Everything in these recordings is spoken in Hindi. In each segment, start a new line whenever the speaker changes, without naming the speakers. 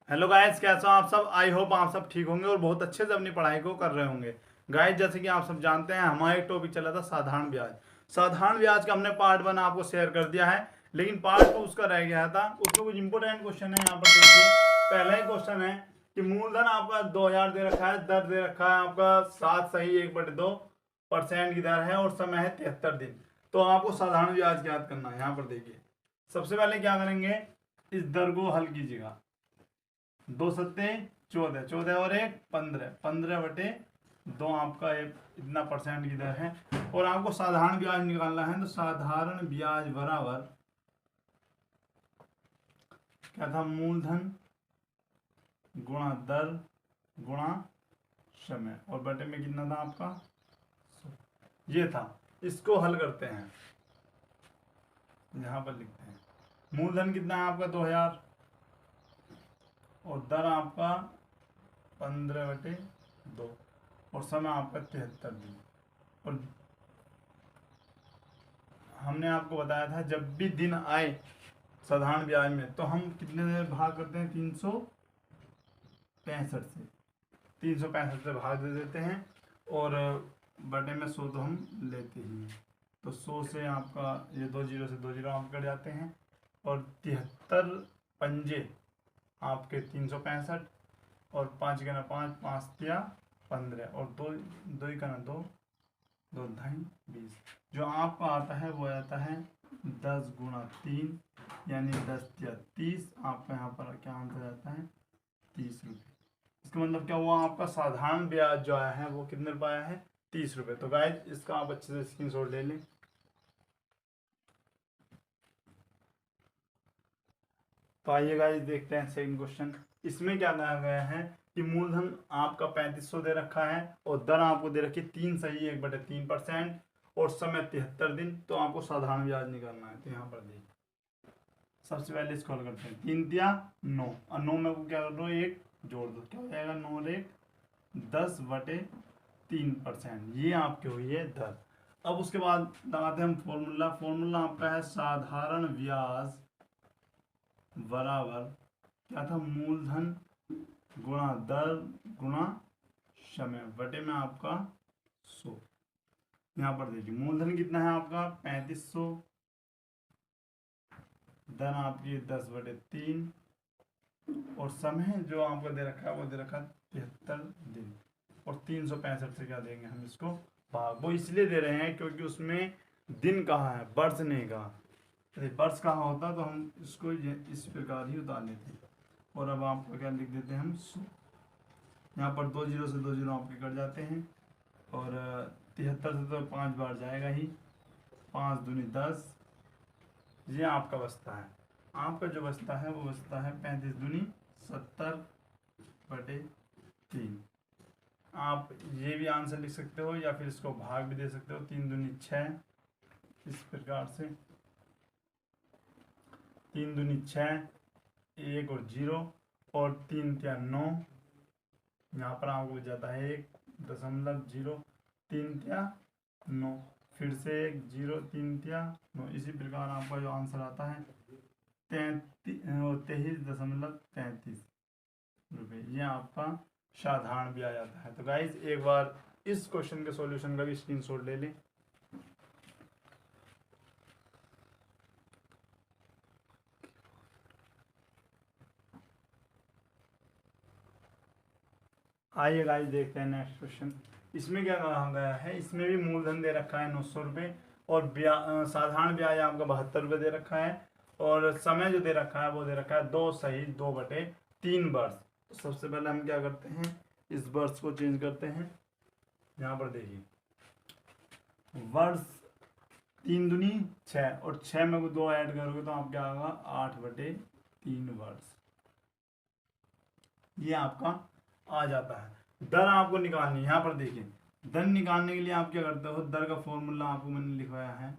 हेलो गाइस, कैसे हो आप सब। आई होप आप सब ठीक होंगे और बहुत अच्छे से अपनी पढ़ाई को कर रहे होंगे। गाइस, जैसे कि आप सब जानते हैं, हमारा एक टॉपिक चला था साधारण ब्याज। साधारण ब्याज का हमने पार्ट 1 आपको शेयर कर दिया है, लेकिन पार्ट 2 उसका रह गया था। उसमें कुछ इंपोर्टेंट क्वेश्चन है, यहाँ पर देखिए। पहला ही क्वेश्चन है कि मूलधन आपका 2000 दे रखा है, दर दे रखा है आपका 7 सही 1/2% की दर है और समय है 73 दिन। तो आपको साधारण ब्याज याद करना है। यहाँ पर देखिए, सबसे पहले क्या करेंगे, इस दर को हल कीजिएगा। 2 सत्ते 14, 14 और 1 15, 15/2 आपका एक इतना परसेंट की दर है। और आपको साधारण ब्याज निकालना है, तो साधारण ब्याज बराबर क्या था, मूलधन गुणा दर गुणा समय, और बटे में कितना था आपका, ये था। इसको हल करते हैं, यहां पर लिखते हैं। मूलधन कितना है आपका 2000, और दर आपका 15/2, और समय आपका 73 दिन। और हमने आपको बताया था, जब भी दिन आए साधारण ब्याज में, तो हम कितने से भाग करते हैं, 365 से। 365 से भाग दे देते हैं, और बटे में 100 तो हम लेते ही हैं। तो 100 से आपका ये 2 जीरो से 2 जीरो आप कट जाते हैं, और 73 पंजे आपके 365, और 5 का ना 5, 5 तिया 15, और 2 2 का ना 2, 2 ढाई 20। जो आपका आता है वो आता है 10 × 3, यानी 10 या 30। आपका यहाँ पर क्या आंसर आता है, 30 रुपये। इसका मतलब क्या हुआ, आपका साधारण ब्याज जो आया है वो कितने रुपये आया है, 30 रुपये। तो गाइज, इसका आप अच्छे से स्क्रीनशॉट ले लें। तो आइए गाइज, देखते हैं सेकंड क्वेश्चन। इसमें क्या कहा गया है कि मूलधन आपका 3500 दे रखा है, और दर आपको दे रखी 3 सही 1/3%, और समय 73 दिन। तो आपको साधारण ब्याज निकालना है। तो यहाँ पर देखिए, सबसे पहले इसको हल करते हैं। 3 तिया 9, और 9 में को क्या कर दो, 1 जोड़ दो, क्या हो जाएगा, 9 और 1 10/3%। ये आपकी हुई है दर। अब उसके बाद लगाते हैं हम फॉर्मूला। फॉर्मूला आपका है साधारण ब्याज बराबर क्या था, मूलधन गुणा दर गुणा समय, बटे में आपका 100। यहाँ पर देखिए, मूलधन कितना है आपका 3500, दर आपकी 10/3, और समय जो आपको दे रखा है वो दे रखा है 73 दिन। और 365 से क्या देंगे हम इसको भाग। वो इसलिए दे रहे हैं क्योंकि उसमें दिन कहाँ है, वर्ष नहीं कहा। यदि वर्ष कहाँ होता तो हम इसको इस प्रकार ही उतार लेते। और अब आपको क्या लिख देते हैं हम, 100। यहाँ पर 2 जीरो से 2 जीरो आपके कट जाते हैं, और 73 से तो 5 बार जाएगा ही, 5 दूनी 10। ये आपका बचता है। आपका जो बचता है वो बचता है 35 दूनी 70/3। आप ये भी आंसर लिख सकते हो, या फिर इसको भाग भी दे सकते हो, 3 दूनी 6। इस प्रकार से 3 दूनी 6, 1 और 0, और 3 तिया 9। यहाँ पर आपको जाता है 1.0, 3 तिया 9, फिर से 1 0, 3 तिया 9। इसी प्रकार आपका जो आंसर आता है 23.33 रुपये। ये आपका साधारण ब्याज आता है। तो गाइज, एक बार इस क्वेश्चन के सॉल्यूशन का भी स्क्रीनशॉट ले लें। आइए गाइस, देखते हैं नेक्स्ट क्वेश्चन। इसमें क्या कहा गया है, इसमें भी मूलधन दे रखा है 900 रुपये, और साधारण ब्याज आपका 72 रुपये दे रखा है, और समय जो दे रखा है वो दे रखा है 2 सही 2/3 वर्ष। तो सबसे पहले हम क्या करते हैं, इस वर्ष को चेंज करते हैं। यहाँ पर देखिए, वर्ष 3 दूनी 6, और 6 में को 2 ऐड करोगे तो आप क्या होगा, 8/3 वर्ष। ये आपका आ जाता है। दर आपको निकालनी है। यहाँ पर देखिए, दर निकालने के लिए आप क्या करते हो, दर का फॉर्मूला आपको मैंने लिखवाया है।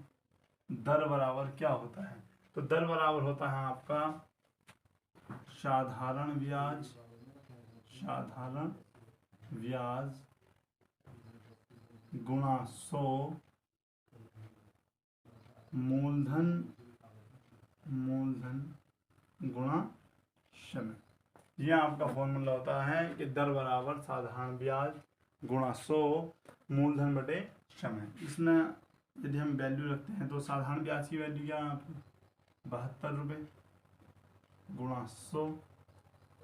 दर बराबर क्या होता है, तो दर बराबर होता है आपका साधारण ब्याज, साधारण ब्याज गुणा 100 मूलधन, मूलधन गुणा समय। ये आपका फॉर्मूला होता है कि दर बराबर साधारण ब्याज गुणा 100 मूलधन बटे समय। इसमें यदि हम वैल्यू रखते हैं तो साधारण ब्याज की वैल्यू क्या है आपकी 72 रुपये गुणा 100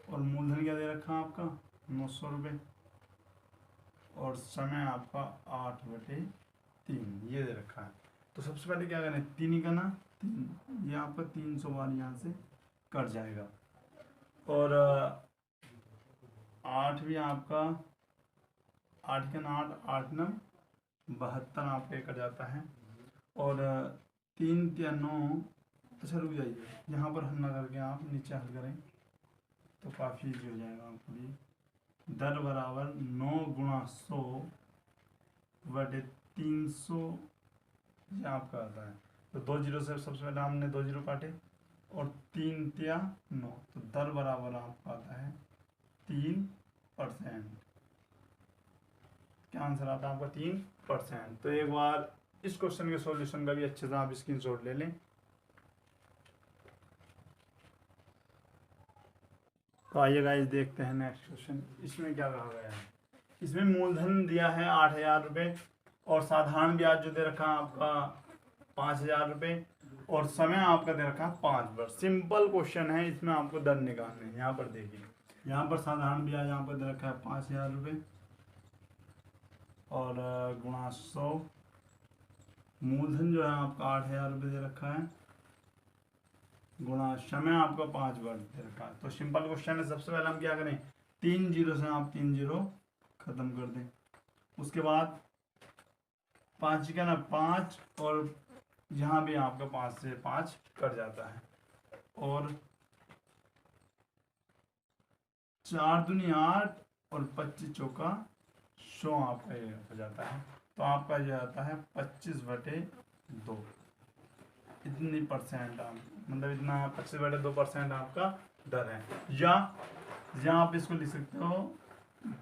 और मूलधन क्या दे रखा है आपका 900 रुपये और समय आपका 8/3 ये दे रखा है। तो सबसे पहले क्या करें 3 ही करना 3 ये आपका 300 वाली यहाँ से कट जाएगा और 8 भी आपका 8 का 8 8 9 72 आपका कट जाता है और 3 या 9 अच्छा रुक जाइए यहाँ पर हल ना करके आप नीचे हल करें तो काफ़ी ईजी हो जाएगा आपके लिए। दर बराबर 9 गुणा 100 बटे 300 ये आपका आता है। तो 2 जीरो से सबसे पहले हमने 2 जीरो काटे और 3 या 9 तो दर बराबर आपका आता है 3%। क्या आंसर आता है आपका 3%। तो एक बार इस क्वेश्चन के सॉल्यूशन का भी अच्छे से आप स्क्रीनशॉट ले लें। तो आइए गाइस देखते हैं नेक्स्ट क्वेश्चन। इसमें क्या कहा गया है, इसमें मूलधन दिया है 8,000 रुपये और साधारण ब्याज जो दे रखा है आपका 5,000 रुपये और समय आपका दे रखा है 5 वर्ष। सिंपल क्वेश्चन है, इसमें आपको दर निकालने हैं। यहाँ पर देखिए यहाँ पर साधारण ब्याज यहाँ पर दे रखा है 5,000 रुपये और गुणा 100 मूलधन जो है आपका 8,000 रुपये दे रखा है गुणा समय आपका 5 वर्ष दे रखा है। तो सिंपल क्वेश्चन है। सबसे पहले हम क्या करें 3 जीरो से आप 3 जीरो खत्म कर दें। उसके बाद 5 का ना 5 और यहाँ भी आपका 5 से 5 कट जाता है और 4 दूनी 8 और 25 चौका 100 आपका ये हो जाता है। तो आपका जो आता है 25/2 इतनी परसेंट आप मतलब इतना 25/2% आपका दर है। या आप इसको लिख सकते हो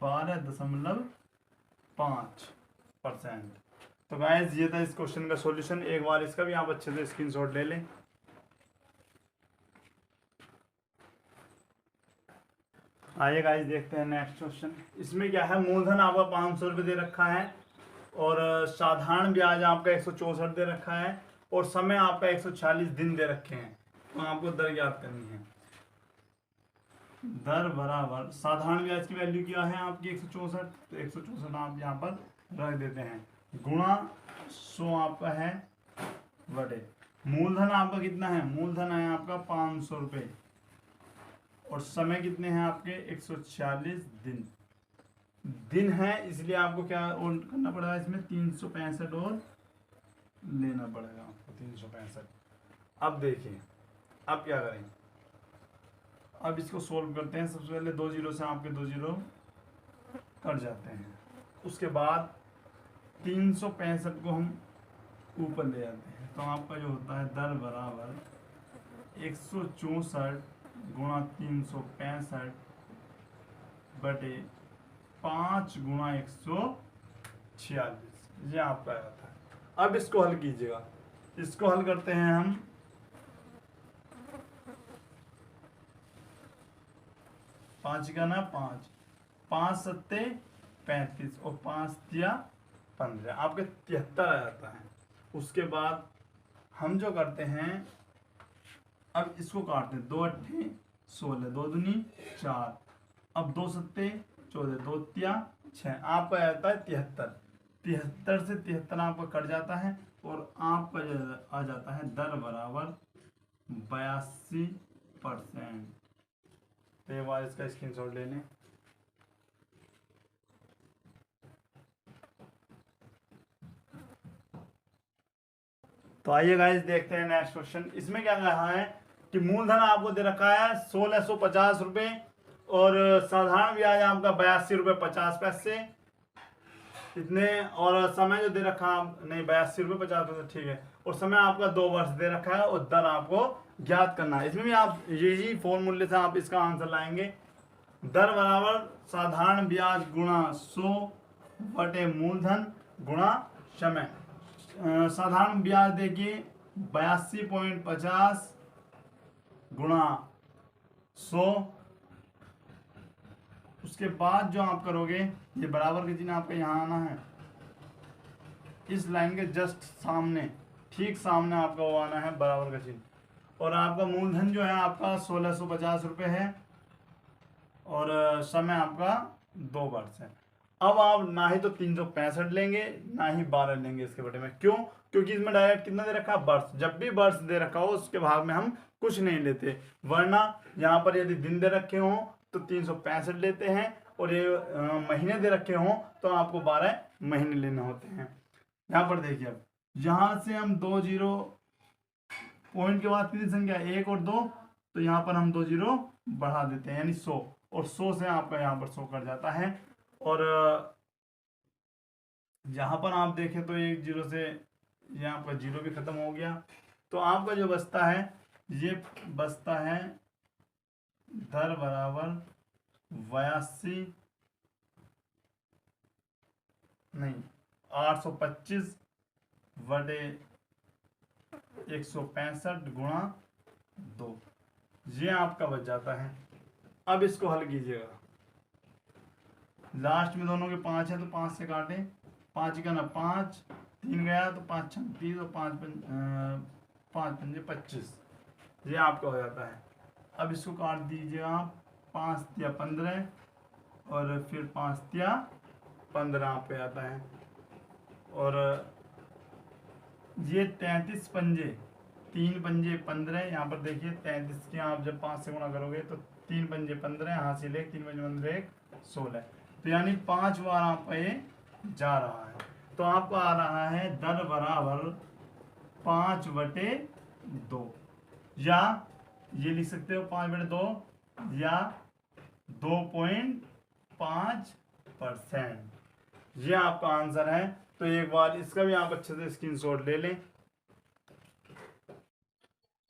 12.5%। तो गाइस ये था इस क्वेश्चन का सॉल्यूशन। एक बार इसका भी आप अच्छे से स्क्रीनशॉट ले लें। आइए गाइस देखते हैं नेक्स्ट क्वेश्चन। इसमें क्या है मूलधन आपका 500 रुपये दे रखा है और साधारण ब्याज आपका 164 दे रखा है और समय आपका 146 दिन दे रखे हैं। तो आपको दर ज्ञात करनी है। दर बराबर साधारण ब्याज की वैल्यू क्या है आपकी 164 तो 164 आप यहाँ पर रख देते हैं गुणा 100 आपका है बटे मूलधन आपका कितना है मूलधन है आपका 500 रुपये और समय कितने हैं आपके 146 दिन है, इसलिए आपको क्या और करना पड़ेगा इसमें 365 और लेना पड़ेगा आपको 365। अब देखिए अब क्या करें, अब इसको सोल्व करते हैं। सबसे पहले 2 जीरो से आपके 2 जीरो कट जाते हैं। उसके बाद 365 को हम ऊपर ले जाते हैं तो आपका जो होता है दर बराबर 164 गुणा 365 बटे 5 गुणा 146 ये आपका आता है। अब इसको हल कीजिएगा। इसको हल करते हैं हम 5 का ना 5 5 सत्ते 35 और 5 तिया 15 आपके 73 आ जाता है। उसके बाद हम जो करते हैं अब इसको काटते हैं 2 अट्ठे 16 2 दूनी 4 अब 2 सत्ते 14 2 तिया 6 आपका आता है 73 से 73 आपका कट जाता है और आपका आ जाता है दर बराबर 82%। तो एक बार इसका स्क्रीनशॉट ले लें। तो आइए गाइस देखते हैं नेक्स्ट क्वेश्चन। इसमें क्या कहा है कि मूलधन आपको दे रखा है 1650 रुपये और साधारण ब्याज आपका 82 रुपये 50 पैसे इतने और समय जो दे रखा नहीं 82 रुपये 50 पैसे ठीक है और समय आपका 2 वर्ष दे रखा है और दर आपको ज्ञात करना है। इसमें भी आप यही फॉर्मूले से आप इसका आंसर लाएंगे। दर बराबर साधारण ब्याज गुणा 100 बटे मूलधन गुणा समय। साधारण ब्याज देखिए 82.50 गुणा 100 उसके बाद जो आप करोगे, ये बराबर का चिन्ह आपका यहाँ आना है, इस लाइन के जस्ट सामने, ठीक सामने आपका वो आना है बराबर का चिन्ह। और आपका मूलधन जो है आपका 1650 रुपये है और समय आपका 2 वर्ष है। अब आप ना ही तो 365 लेंगे ना ही 12 लेंगे इसके बटे में। क्यों? क्योंकि इसमें डायरेक्ट कितना दे रखा है, वर्ष। जब भी वर्ष दे रखा हो उसके भाग में हम कुछ नहीं लेते, वरना यहाँ पर यदि दिन दे रखे हों तो 365 लेते हैं, और ये महीने दे रखे हों तो आपको 12 महीने लेने होते हैं। यहाँ पर देखिए, अब यहाँ से हम 2 जीरो पॉइंट के बाद कितनी संख्या 1 और 2, तो यहाँ पर हम 2 जीरो बढ़ा देते हैं, यानी 100, और 100 से आपका यहाँ पर 100 कट जाता है। और यहाँ पर आप देखें तो 1 जीरो से यहाँ पर जीरो भी खत्म हो गया, तो आपका जो बचता है ये बचता है दर बराबर 82 नहीं 825 बटे 165 गुणा 2, ये आपका बच जाता है। अब इसको हल कीजिएगा, लास्ट में दोनों के 5 है तो 5 से काटें, 5 का ना 5, 3 गया तो 5 छंग 30 और 5 पंजे 25, ये आपका हो जाता है। अब इसको काट दीजिए आप, 5 तिया 15 और फिर 5 तिया 15 आप पे आता है। और ये 33 पंजे, 3 पंजे 15, यहाँ पर देखिए 33 के आप जब 5 से गुणा करोगे तो 3 पंजे 15, हासिल 1, 3 पंजे 15 1 16, तो यानी 5 बार आपका ये जा रहा है। तो आपका आ रहा है दर बराबर 5/2, या ये लिख सकते हो 5/2 या 2.5%, ये आपका आंसर है। तो एक बार इसका भी आप अच्छे से स्क्रीनशॉट ले लें।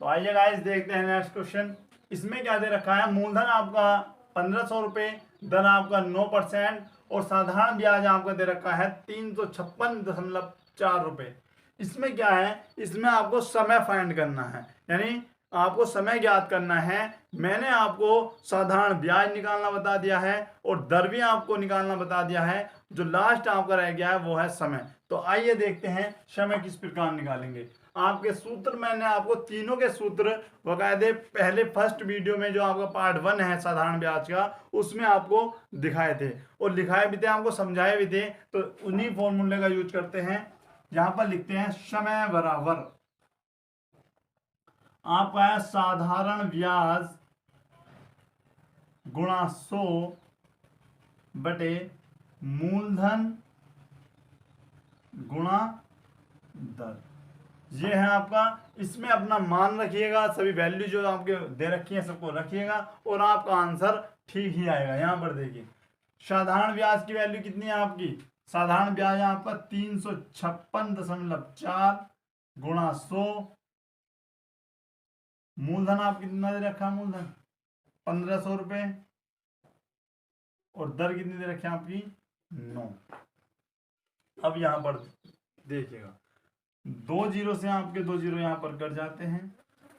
तो आइए गाइस देखते हैं नेक्स्ट क्वेश्चन। इसमें क्या दे रखा है, मूलधन आपका 1500 रुपये, दर आपका 9% और साधारण ब्याज आपका दे रखा है 356.4 रुपये। इसमें क्या है, इसमें आपको समय फाइंड करना है, यानी आपको समय ज्ञात करना है। मैंने आपको साधारण ब्याज निकालना बता दिया है और दर भी आपको निकालना बता दिया है, जो लास्ट आपका रह गया है वो है समय। तो आइए देखते हैं समय किस प्रकार निकालेंगे। आपके सूत्र मैंने आपको तीनों के सूत्र बकायदे पहले फर्स्ट वीडियो में जो आपका पार्ट 1 है साधारण ब्याज का, उसमें आपको दिखाए थे और लिखाए भी थे, आपको समझाए भी थे। तो उन्हीं फॉर्मूले का यूज करते हैं। यहां पर लिखते हैं समय बराबर आपका है साधारण ब्याज गुणा 100 बटे मूलधन गुणा दर, ये है आपका। इसमें अपना मान रखिएगा, सभी वैल्यू जो आपके दे रखी है सबको रखिएगा और आपका आंसर ठीक ही आएगा। यहां पर देखिए साधारण ब्याज की वैल्यू कितनी है आपकी, साधारण ब्याज है आपका 356.4 गुणा 100, मूलधन आप कितना दे रखा है, मूलधन 1500 रुपये, और दर कितनी दे रखी है आपकी 9। अब यहां पर देखिएगा 2 जीरो से आपके 2 जीरो यहां पर कट जाते हैं।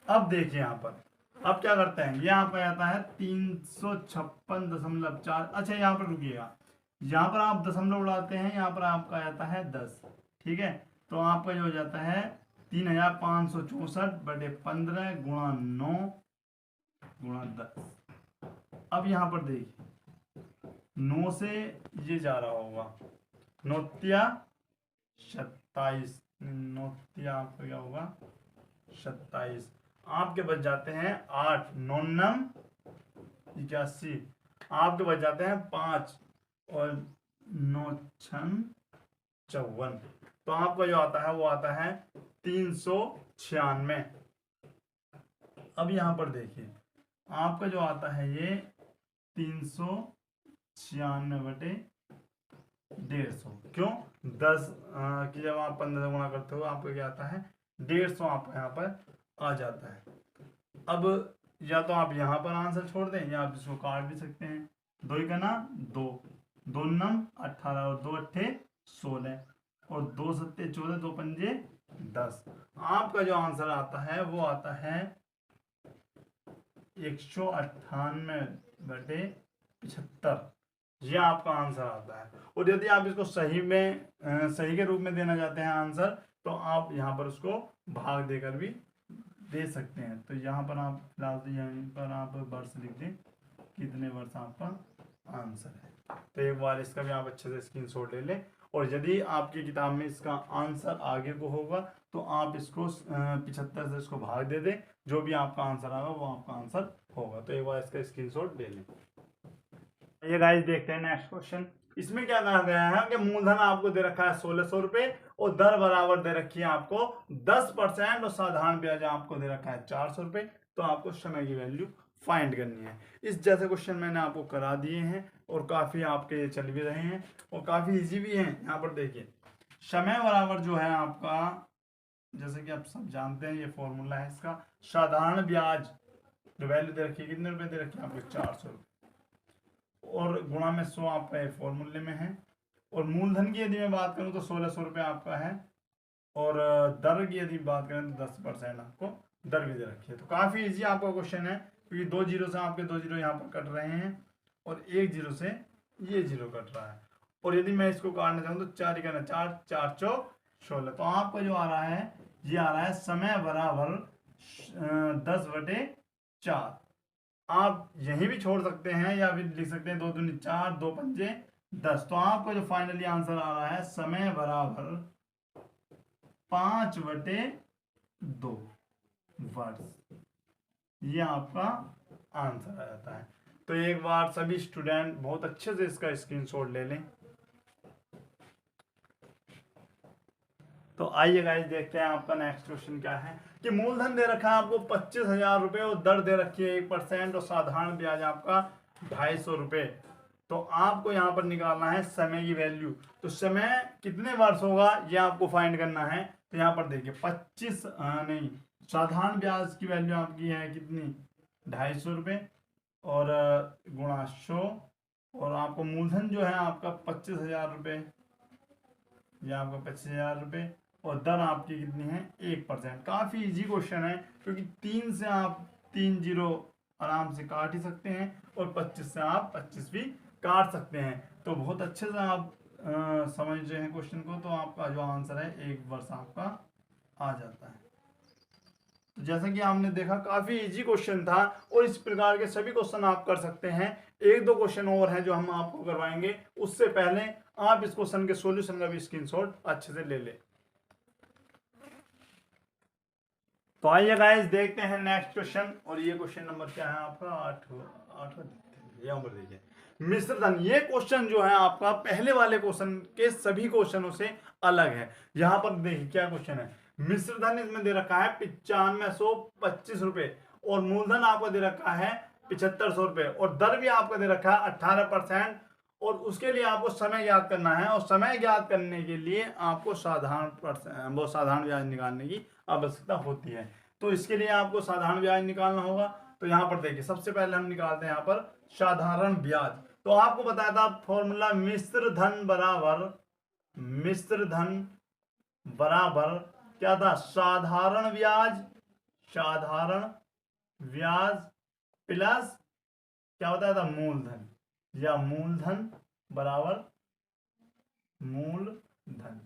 अब देखिए यहां पर, अब क्या करते हैं, ये आपका आता है 356.4। अच्छा यहां पर रुकिएगा, यहां पर आप दशमलव उड़ाते हैं, यहां पर आपका आता है 10, ठीक है। तो आपका जो हो जाता है 3564 बटे 15 गुणा 9 गुणा 10। अब यहां पर देखिए 9 से ये जा रहा होगा, 9 तिया 27, 9 तिया आपका क्या होगा 27, आपके बच जाते हैं 8, 9 नम 81, आपके बच जाते हैं 5 और 9 छन 54। तो आपका जो आता है वो आता है 396। अब यहां पर देखिए आपका जो आता है ये 396 बटे 150, क्यों 10 की जब आप 15 गुणा करते हो आपको क्या आता है 150 आपका यहाँ पर आ जाता है। अब या तो आप यहाँ पर आंसर छोड़ दें या आप इसको काट भी सकते हैं। 2 का ना 2, 2 नम 18 और 2 अट्ठे 16 और 2 सत्ते 14, 2 पंजे 10। आपका जो आंसर आता है वो आता है 198 बटे 75। ये आपका आंसर आता है। और यदि आप इसको सही में सही के रूप में देना चाहते हैं आंसर, तो आप यहाँ पर उसको भाग देकर भी दे सकते हैं। तो यहाँ पर आप फिलहाल तो यहाँ पर आप वर्ष लिख दें, कितने वर्ष आपका आंसर है। तो एक बार इसका भी आप अच्छे से स्क्रीनशॉट ले लें। और यदि आपकी किताब में इसका आंसर आगे को होगा तो आप इसको 75 से इसको भाग दे दें, जो भी आपका आंसर आएगा वो आपका आंसर होगा। तो एक बार इसका स्क्रीनशॉट ले लें। ये गाइस देखते हैं नेक्स्ट क्वेश्चन। इसमें क्या कहा गया है कि मूलधन आपको दे रखा है 1600 रुपए और दर बराबर दे रखी है आपको 10% और साधारण ब्याज आपको दे रखा है 400 रुपए। तो आपको समय की वैल्यू फाइंड करनी है। इस जैसे क्वेश्चन मैंने आपको करा दिए हैं और काफी आपके चल भी रहे हैं और काफी इजी भी हैं। यहाँ पर देखिए समय बराबर जो है आपका, जैसे कि आप सब जानते हैं, ये फॉर्मूला है इसका। साधारण ब्याज जो वैल्यू दे रखी है, कितने रुपए दे रखी है आपको 400 रुपए, और गुणा में 100 आपका फॉर्मूले में है। और मूलधन की यदि मैं बात करूं तो 1600 रुपये आपका है। और दर की यदि बात करें तो 10% आपको दर भी दे रखी है। तो काफी इजी आपका क्वेश्चन है, क्योंकि 2 जीरो से आपके 2 जीरो यहाँ पर कट रहे हैं और 1 जीरो से ये जीरो कट रहा है। और यदि मैं इसको काटना चाहूँ तो 4 ही करना, 4 4 चौक 16। तो आपका जो आ रहा है ये आ रहा है समय बराबर 10/4। आप यहीं भी छोड़ सकते हैं या फिर लिख सकते हैं 2 दूनी 4, 2 पंजे 10। तो आपको जो फाइनली आंसर आ रहा है समय बराबर 5/2 वर्ष, ये आपका आंसर आ जाता है। तो एक बार सभी स्टूडेंट बहुत अच्छे से इसका स्क्रीनशॉट ले लें। तो आइए गाइस देखते हैं आपका नेक्स्ट क्वेश्चन क्या है कि मूलधन दे रखा है आपको 25,000 रुपए और दर दे रखी है 1% और साधारण ब्याज आपका 250 रुपए। तो आपको यहाँ पर निकालना है समय की वैल्यू। तो समय कितने वर्ष होगा ये आपको फाइंड करना है। तो यहाँ पर देखिए 25 नहीं, साधारण ब्याज की वैल्यू आपकी है कितनी 250 रुपये और गुणा 100, और आपको मूलधन जो है आपका 25,000 रुपये, ये आपका 25,000 रुपये और दर आपकी कितनी है 1%। काफी इजी क्वेश्चन है, क्योंकि 3 से आप 3 जीरो आराम से काट ही सकते हैं और 25 से आप 25 भी काट सकते हैं। तो बहुत अच्छे से आप समझ रहे हैं क्वेश्चन को। तो आपका जो आंसर है 1 वर्ष आपका आ जाता है। तो जैसा कि आपने देखा काफी इजी क्वेश्चन था और इस प्रकार के सभी क्वेश्चन आप कर सकते हैं। 1-2 क्वेश्चन और हैं जो हम आपको करवाएंगे, उससे पहले आप इस क्वेश्चन के सॉल्यूशन का भी स्क्रीनशॉट अच्छे से ले लें। तो आइए गाइस देखते हैं नेक्स्ट क्वेश्चन। और ये क्वेश्चन नंबर क्या है आपका 8 यहाँ पर देखिए मिश्रधन। ये क्वेश्चन जो है आपका पहले वाले क्वेश्चन के सभी क्वेश्चनों से अलग है। यहाँ पर देखिए क्या क्वेश्चन है, मिश्रधन इसमें दे रखा है 9525 रुपए और मूलधन आपको दे रखा है 7500 रुपए और दर भी आपको दे रखा है 18%। और उसके लिए आपको समय ज्ञात करना है और समय ज्ञात करने के लिए आपको साधारण ब्याज निकालने की आवश्यकता होती है। तो इसके लिए आपको साधारण ब्याज निकालना होगा। तो यहाँ पर देखिए सबसे पहले हम निकालते हैं यहाँ पर साधारण ब्याज। तो आपको बताया था फॉर्मूला मिश्र धन बराबर क्या था, साधारण ब्याज प्लस क्या बताया था मूलधन, या मूलधन बराबर मूलधन,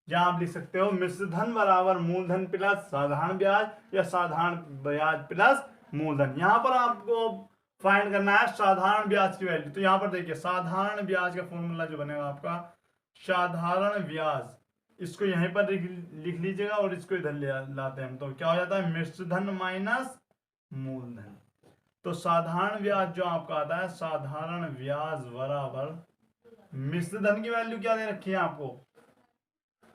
या आप लिख सकते हो मिश्रधन बराबर मूलधन प्लस साधारण ब्याज या साधारण ब्याज प्लस मूलधन। यहां पर आपको फाइंड करना है साधारण ब्याज की वैल्यू। तो यहां पर देखिए साधारण ब्याज का फॉर्मूला जो बनेगा आपका साधारण ब्याज, इसको यहीं पर लिख लीजिएगा और इसको इधर ले लाते हैं। तो क्या हो जाता है मिश्रधन माइनस मूलधन। तो साधारण ब्याज जो आपका आता है साधारण ब्याज बराबर मिश्रधन की वैल्यू क्या दे रखी है आपको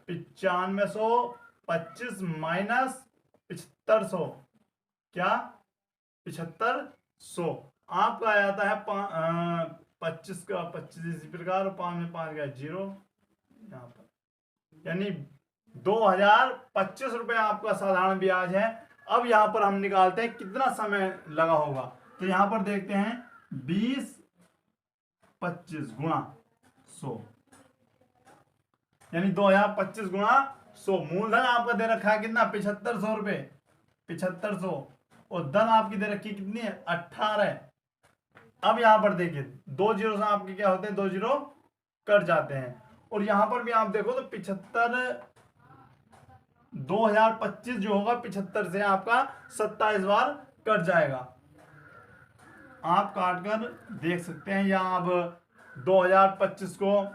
9525 माइनस 7500, क्या 7500 आपका आ जाता है 25 का 25 इसी प्रकार 5 में 5 का 0 यहाँ पर, यानी 2025 रुपए आपका साधारण ब्याज है। अब यहां पर हम निकालते हैं कितना समय लगा होगा। तो यहां पर देखते हैं 20-25 गुणा 100, यानी 2025 गुणा 100। मूलधन आपका दे रखा है कितना 7500 रुपए, 7500 और दर आपकी दे रखी कितनी है 18। अब यहाँ पर देखिए 2 जीरो से आपके क्या होते हैं, 2 जीरो कट जाते हैं। और यहाँ पर भी आप देखो तो 75 2025 जो होगा 75 से आपका 27 बार कट जाएगा। आप काट कर देख सकते हैं, या आप 2025 को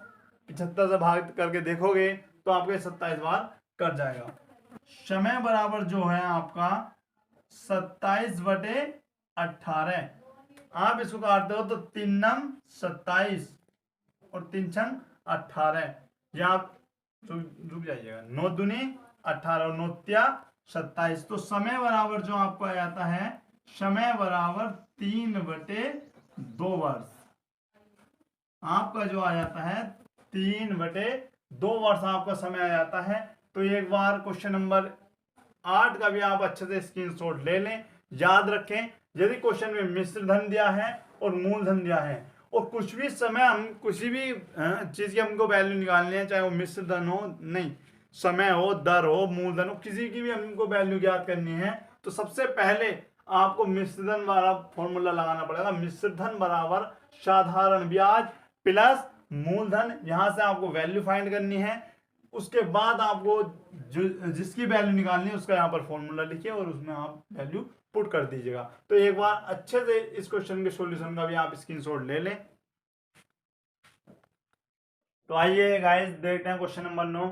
75 से भाग करके देखोगे तो आपके 27 बार कट जाएगा। समय बराबर जो है आपका 27/18। आप इसको काटते हो तो 3 नम 27 और 3 छंग 18। या आप रुक जाइएगा, 9 दूनी 18 और 9 तिया 27। तो समय बराबर जो आपको आ जाता है, समय बराबर 3/2 वर्ष। आपका जो आ जाता है 3/2 वर्ष आपका समय आ जाता है। तो एक बार क्वेश्चन नंबर 8 का भी आप अच्छे से स्क्रीनशॉट ले लें। याद रखें, यदि क्वेश्चन में मिश्र धन दिया है और मूलधन दिया है और कुछ भी समय हम किसी भी चीज की हमको वैल्यू निकालनी है, चाहे वो मिश्र धन हो, नहीं समय हो, दर हो, मूलधन हो, किसी की भी हमको वैल्यू ज्ञात करनी है, तो सबसे पहले आपको मिश्र धन वाला फॉर्मूला लगाना पड़ेगा। मिश्र धन बराबर साधारण ब्याज प्लस मूलधन। यहां से आपको वैल्यू फाइंड करनी है। उसके बाद आपको जिसकी वैल्यू निकालनी है उसका यहाँ पर फॉर्मूला लिखिए और उसमें आप वैल्यू पुट कर दीजिएगा। तो एक बार अच्छे से इस क्वेश्चन के सॉल्यूशन का भी आप स्क्रीनशॉट ले लें। तो आइए गाइस देखते हैं क्वेश्चन नंबर 9।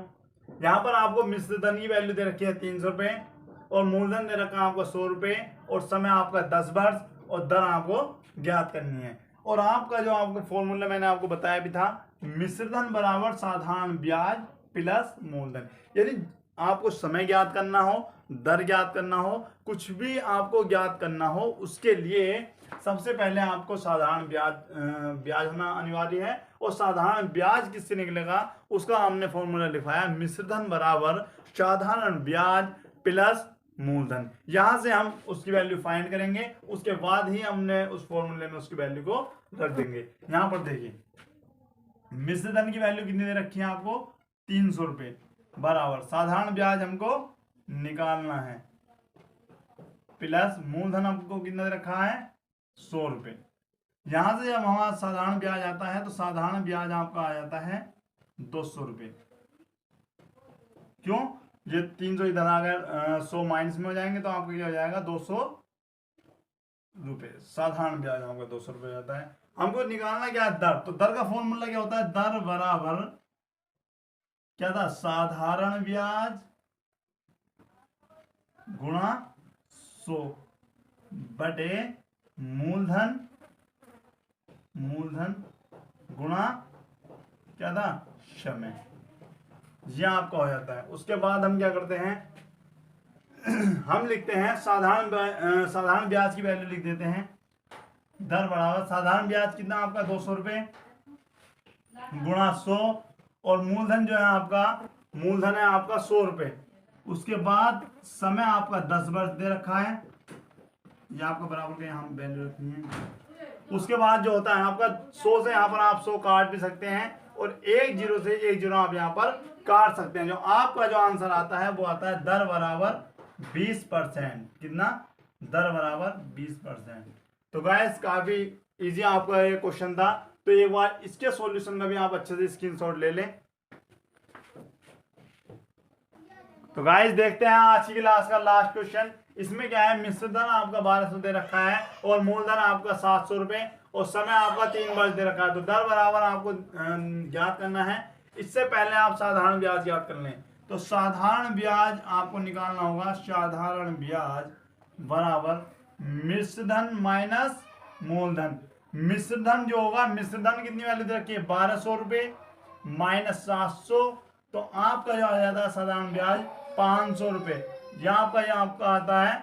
यहाँ पर आपको मिश्र धन की वैल्यू दे रखी है 300 रुपए और मूलधन दे रखा है आपका 100 रुपए और समय आपका 10 वर्ष और दर आपको ज्ञात करनी है। और आपका जो आपको फॉर्मूला मैंने आपको बताया भी था, मिश्र धन बराबर साधारण ब्याज प्लस मूलधन। यदि आपको समय ज्ञात करना हो, दर ज्ञात करना हो, कुछ भी आपको ज्ञात करना हो, उसके लिए सबसे पहले आपको साधारण ब्याज होना अनिवार्य है। और साधारण ब्याज किससे निकलेगा उसका हमने फॉर्मूला लिखवाया, मिश्र धन बराबर साधारण ब्याज प्लस मूलधन। यहां से हम उसकी वैल्यू फाइंड करेंगे, उसके बाद ही हमने उस फॉर्मूले में उसकी वैल्यू को रख देंगे। यहां पर देखिए मिश्र धन की वैल्यू कितनी दे रखी है आपको, 300 रुपए बराबर साधारण ब्याज हमको निकालना है प्लस मूलधन हमको कितना दे रखा है 100 रुपए। यहां से जब हमारा साधारण ब्याज आता है तो साधारण ब्याज आपका आ जाता है 200 रुपए। क्यों, ये 300 इधर अगर 100 माइनस में हो जाएंगे तो आपको क्या हो जाएगा 200 रुपए। साधारण ब्याज आपका 200 रुपए जाता है। हमको निकालना क्या है दर। तो दर का फॉर्मूला क्या होता है, दर बराबर क्या था, साधारण ब्याज गुणा 100 बटे मूलधन गुणा क्या था समय। यह आपका हो जाता है। उसके बाद हम क्या करते हैं हम लिखते हैं साधारण ब्याज की वैल्यू लिख देते हैं। दर बराबर साधारण ब्याज कितना आपका 200 रुपए गुणा 100 और मूलधन जो है आपका, मूलधन है आपका 100 रुपए। उसके बाद समय आपका 10 वर्ष दे रखा है, ये आपका बराबर के यहाँ वैल्यू रखनी है। उसके बाद जो होता है आपका 100 से यहाँ पर आप 100 काट भी सकते हैं और 1 जीरो से 1 जीरो आप यहाँ पर काट सकते हैं। जो आपका जो आंसर आता है वो आता है दर बराबर 20%। कितना, दर बराबर 20%। तो गाइस काफी इजी आपका ये क्वेश्चन था। तो एक बार इसके सॉल्यूशन का भी आप अच्छे से स्क्रीनशॉट ले लें। तो गाइस देखते हैं आज की क्लास का लास्ट क्वेश्चन। इसमें क्या है, मिश्र धन आपका 1200 दे रखा है और मूलधन आपका 700 रुपए और समय आपका 3 वर्ष दे रखा है। तो दर बराबर आपको ज्ञात करना है। इससे पहले आप साधारण ब्याज ज्ञात कर लें। तो साधारण ब्याज आपको निकालना होगा, साधारण ब्याज बराबर मिश्र धन माइनस मूलधन। मिश्र धन जो होगा, मिश्र धन कितनी वैल्यू दे रखी है 1200 रुपए माइनस 700, तो आपका जो आ जाता है साधारण ब्याज 500 रुपए। यहाँ आपका आता है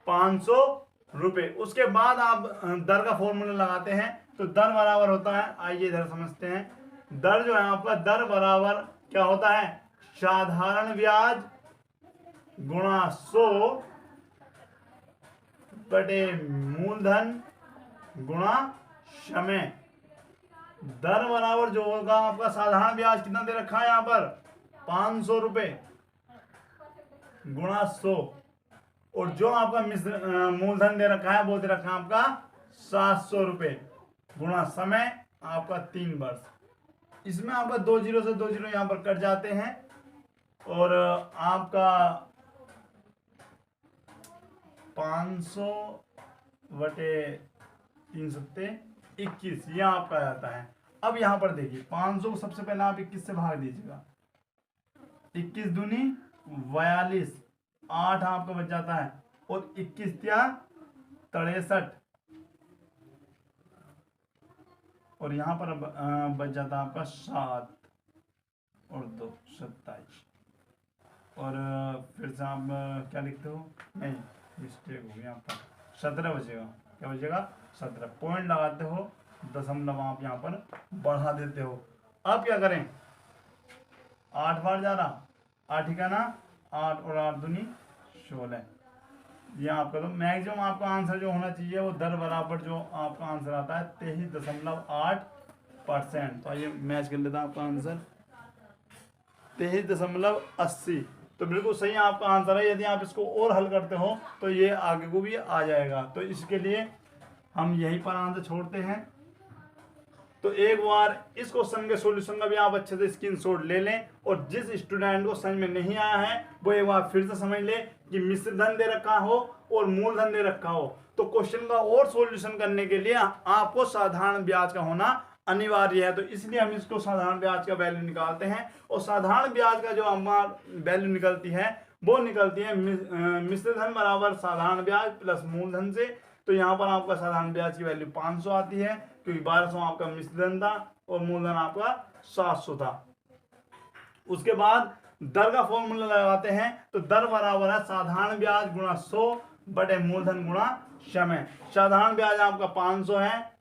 500 रुपए। उसके बाद आप दर का फॉर्मूला लगाते हैं। तो दर बराबर होता है, आइए इधर समझते हैं। दर जो है आपका, दर बराबर क्या होता है, साधारण ब्याज गुणा 100 बटे मूलधन गुणा समय। दर बराबर जो होगा आपका, साधारण ब्याज कितना दे रखा है यहाँ पर 500 रुपए गुणा 100 और जो आपका मूलधन दे रखा है वो दे रखा है आपका 700 रुपए। गुणा समय आपका 3 वर्ष। इसमें आपका 2 जीरो से 2 जीरो यहाँ पर कट जाते हैं और आपका 500 बटे 3 सत्ते 21 यह आपका आता है। अब यहाँ पर देखिए 500 को सबसे पहले आप 21 से भाग दीजिएगा, 21 दूनी 42, 8 आपका बच जाता है और 21 या 63 और यहाँ पर बच जाता है आपका 7 और 2 27 और फिर से आप क्या लिखते हो, नहीं मिस्टेक हो गया आपका, 17 बचेगा। क्या बचेगा? 17। पॉइंट लगाते हो, दशमलव आप यहाँ पर बढ़ा देते हो। अब क्या करें, 8 बार जा रहा, 8 ही का ना 8 और 8 दूनी 16। ये आपका तो मैक्सिमम आपका आंसर जो होना चाहिए वो दर बराबर जो आपका आंसर आता है 23.8%। तो आइए मैच कर लेता है आपका आंसर 23.80। तो बिल्कुल सही आपका आंसर है। यदि आप इसको और हल करते हो तो ये आगे को भी आ जाएगा। तो इसके लिए हम यहीं पर आंसर छोड़ते हैं। तो एक बार इस क्वेश्चन के सॉल्यूशन का भी आप अच्छे से स्क्रीनशॉट ले लें और जिस स्टूडेंट को समझ में नहीं आया है वो एक बार फिर से समझ ले कि मिश्र धन दे रखा हो और मूलधन दे रखा हो तो क्वेश्चन का और सॉल्यूशन करने के लिए आपको साधारण ब्याज का होना अनिवार्य है। तो इसलिए हम इसको साधारण ब्याज का वैल्यू निकालते हैं और साधारण ब्याज का जो हमारा वैल्यू निकलती है वो निकलती है मिश्र धन बराबर साधारण ब्याज प्लस मूलधन से। तो यहाँ पर आपका साधारण ब्याज की वैल्यू 500 आती है क्योंकि 1200 आपका मिश्र धन था और मूलधन आपका 700 था। उसके बाद दर का फॉर्मूला लगाते हैं तो दर बराबर है साधारण ब्याज गुणा 100 बटे मूलधन गुणा समय। साधारण ब्याज आपका 500 है,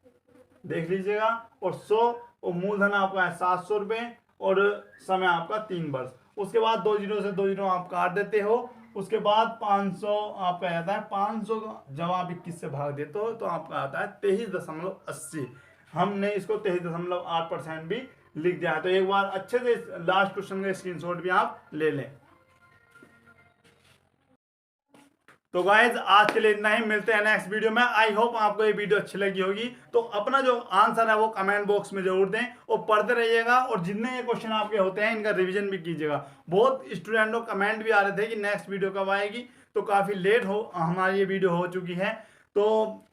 देख लीजिएगा, और 100 और मूलधन आपका है 700 रुपये और समय आपका 3 वर्ष। उसके बाद 2 जीरो से 2 जीरो आप काट देते हो। उसके बाद 500 आपका आता है, 500 जब आप 21 से भाग देते हो तो आपका आता है 23.80। हमने इसको 23.8% भी लिख दिया है। तो एक बार अच्छे से लास्ट क्वेश्चन का स्क्रीनशॉट भी आप ले लें। तो गाइज आज के लिए इतना ही, मिलते हैं नेक्स्ट वीडियो में। आई होप आपको ये वीडियो अच्छी लगी होगी। तो अपना जो आंसर है वो कमेंट बॉक्स में जरूर दें और पढ़ते रहिएगा और जितने ये क्वेश्चन आपके होते हैं इनका रिवीजन भी कीजिएगा। बहुत स्टूडेंटों कमेंट भी आ रहे थे कि नेक्स्ट वीडियो कब आएगी, तो काफ़ी लेट हो हमारी ये वीडियो हो चुकी है। तो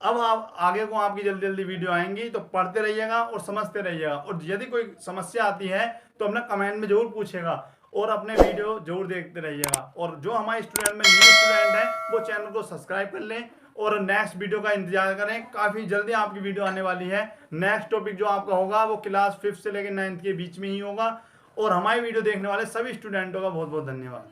अब आप आगे को आपकी जल्दी जल्दी वीडियो आएंगी, तो पढ़ते रहिएगा और समझते रहिएगा। और यदि कोई समस्या आती है तो अपना कमेंट में जरूर पूछेगा और अपने वीडियो जरूर देखते रहिएगा। और जो हमारे स्टूडेंट में न्यू स्टूडेंट है वो चैनल को सब्सक्राइब कर लें और नेक्स्ट वीडियो का इंतजार करें। काफ़ी जल्दी आपकी वीडियो आने वाली है। नेक्स्ट टॉपिक जो आपका होगा वो क्लास 5 से लेकर 9th के बीच में ही होगा। और हमारी वीडियो देखने वाले सभी स्टूडेंटों का बहुत बहुत धन्यवाद।